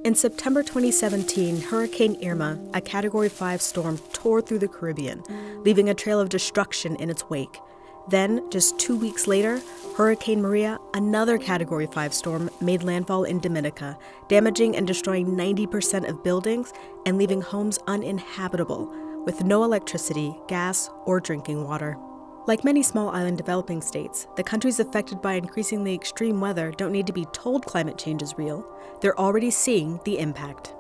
In September 2017, Hurricane Irma, a Category 5 storm, tore through the Caribbean, leaving a trail of destruction in its wake. Then, just 2 weeks later, Hurricane Maria, another Category 5 storm, made landfall in Dominica, damaging and destroying 90% of buildings and leaving homes uninhabitable, with no electricity, gas, or drinking water. Like many small island developing states, the countries affected by increasingly extreme weather don't need to be told climate change is real. They're already seeing the impact.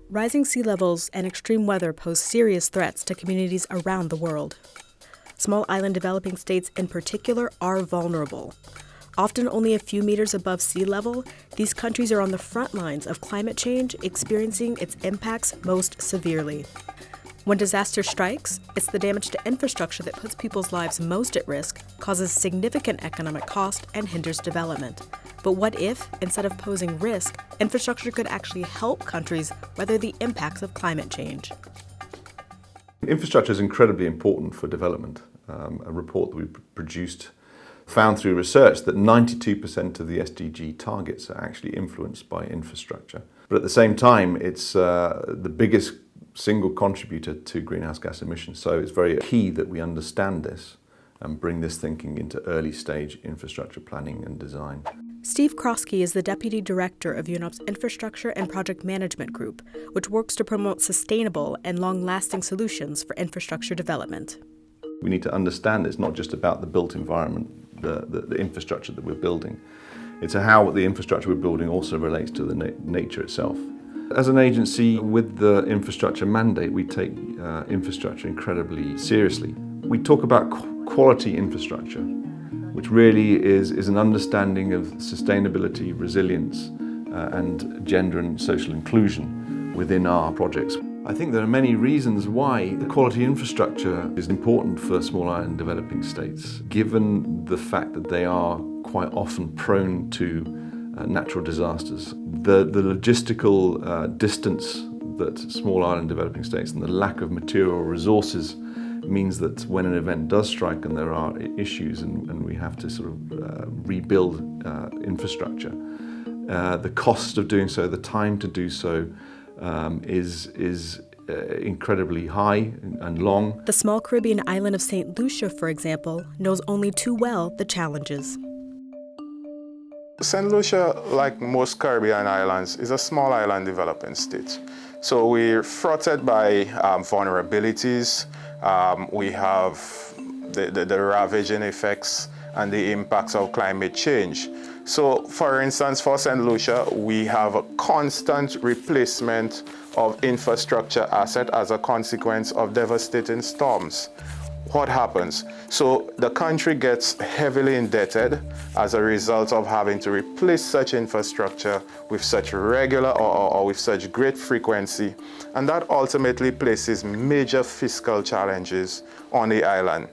Rising sea levels and extreme weather pose serious threats to communities around the world. Small island developing states in particular are vulnerable. Often only a few meters above sea level, these countries are on the front lines of climate change, experiencing its impacts most severely. When disaster strikes, it's the damage to infrastructure that puts people's lives most at risk, causes significant economic cost, and hinders development. But what if, instead of posing risk, infrastructure could actually help countries weather the impacts of climate change? Infrastructure is incredibly important for development. A report that we produced found through research that 92% of the SDG targets are actually influenced by infrastructure. But at the same time, it's the biggest single contributor to greenhouse gas emissions. So it's very key that we understand this and bring this thinking into early stage infrastructure planning and design. Steve Krosky is the Deputy Director of UNOP's Infrastructure and Project Management Group, which works to promote sustainable and long-lasting solutions for infrastructure development. We need to understand it's not just about the built environment, the infrastructure that we're building. It's how the infrastructure we're building also relates to the nature itself. As an agency with the infrastructure mandate, we take infrastructure incredibly seriously. We talk about quality infrastructure, which really is an understanding of sustainability, resilience, and gender and social inclusion within our projects. I think there are many reasons why the quality infrastructure is important for small island developing states, given the fact that they are quite often prone to natural disasters. The logistical distance that small island developing states and the lack of material resources means that when an event does strike and there are issues and we have to sort of rebuild infrastructure, the cost of doing so, the time to do so, is incredibly high and long. The small Caribbean island of St. Lucia, for example, knows only too well the challenges. St. Lucia, like most Caribbean islands, is a small island developing state. So we're fraughted by vulnerabilities. We have the ravaging effects and the impacts of climate change. So, for instance, for St. Lucia, we have a constant replacement of infrastructure asset as a consequence of devastating storms. What happens? So the country gets heavily indebted as a result of having to replace such infrastructure with such regular or with such great frequency, and that ultimately places major fiscal challenges on the island.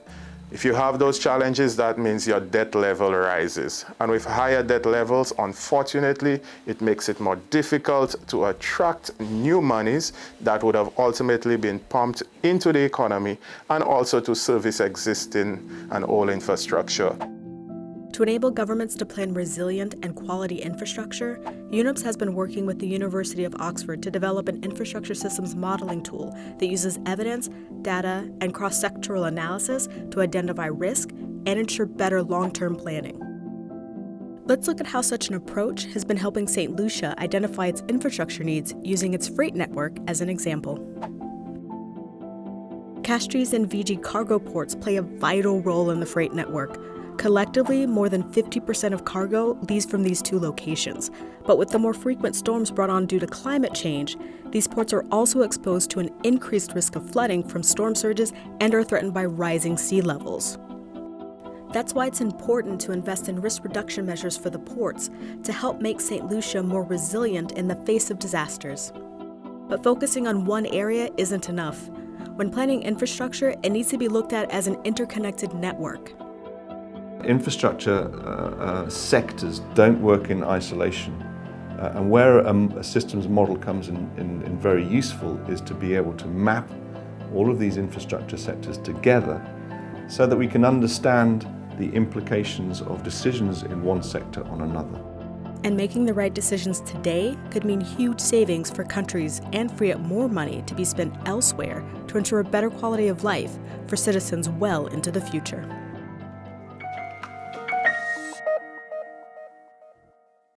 If you have those challenges, that means your debt level rises. And with higher debt levels, unfortunately, it makes it more difficult to attract new monies that would have ultimately been pumped into the economy and also to service existing and old infrastructure. To enable governments to plan resilient and quality infrastructure, UNOPS has been working with the University of Oxford to develop an infrastructure systems modeling tool that uses evidence, data, and cross-sectoral analysis to identify risk and ensure better long-term planning. Let's look at how such an approach has been helping St. Lucia identify its infrastructure needs using its freight network as an example. Castries and VG cargo ports play a vital role in the freight network. Collectively, more than 50% of cargo leaves from these two locations. But with the more frequent storms brought on due to climate change, these ports are also exposed to an increased risk of flooding from storm surges and are threatened by rising sea levels. That's why it's important to invest in risk reduction measures for the ports to help make St. Lucia more resilient in the face of disasters. But focusing on one area isn't enough. When planning infrastructure, it needs to be looked at as an interconnected network. Infrastructure sectors don't work in isolation, and where a systems model comes in very useful is to be able to map all of these infrastructure sectors together so that we can understand the implications of decisions in one sector on another. And making the right decisions today could mean huge savings for countries and free up more money to be spent elsewhere to ensure a better quality of life for citizens well into the future.